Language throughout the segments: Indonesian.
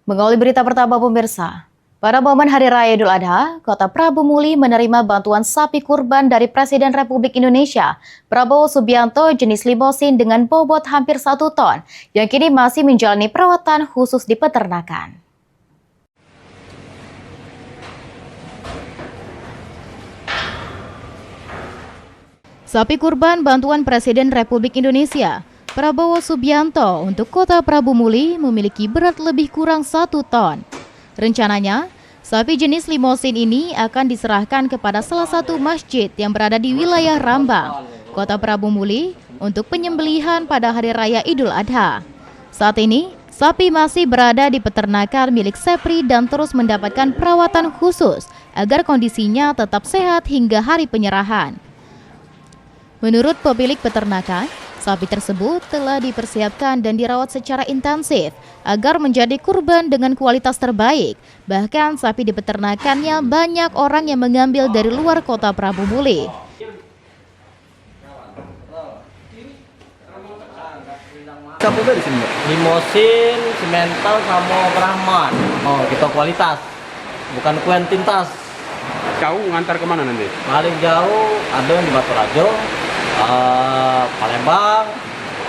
Mengawali berita pertama pemirsa, pada momen Hari Raya Idul Adha, Kota Prabu Muli menerima bantuan sapi kurban dari Presiden Republik Indonesia, Prabowo Subianto jenis limosin dengan bobot hampir 1 ton, yang kini masih menjalani perawatan khusus di peternakan. Sapi kurban bantuan Presiden Republik Indonesia, Prabowo Subianto untuk Kota Prabu Muli memiliki berat lebih kurang 1 ton. Rencananya, sapi jenis limosin ini akan diserahkan kepada salah satu masjid yang berada di wilayah Rambang, Kota Prabu Muli untuk penyembelihan pada Hari Raya Idul Adha. Saat ini, sapi masih berada di peternakan milik Sepri dan terus mendapatkan perawatan khusus agar kondisinya tetap sehat hingga hari penyerahan. Menurut pemilik peternakan, sapi tersebut telah dipersiapkan dan dirawat secara intensif agar menjadi kurban dengan kualitas terbaik. Bahkan sapi di peternakannya banyak orang yang mengambil dari luar Kota Prabu Muli. Siapa di sini? Limosin, Simental, sama Brahman. Oh, kita kualitas, bukan kuantitas. Jauh ngantar kemana nanti? Paling jauh ada yang di Baturajo, Palembang.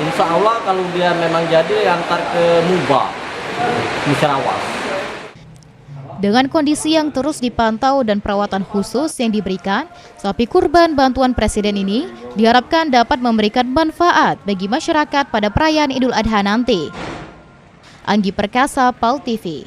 Insya Allah kalau dia memang jadi antar ke Muba, Musyarawat. Dengan kondisi yang terus dipantau dan perawatan khusus yang diberikan, sapi kurban bantuan Presiden ini diharapkan dapat memberikan manfaat bagi masyarakat pada perayaan Idul Adha nanti. Anggi Perkasa, PAL TV.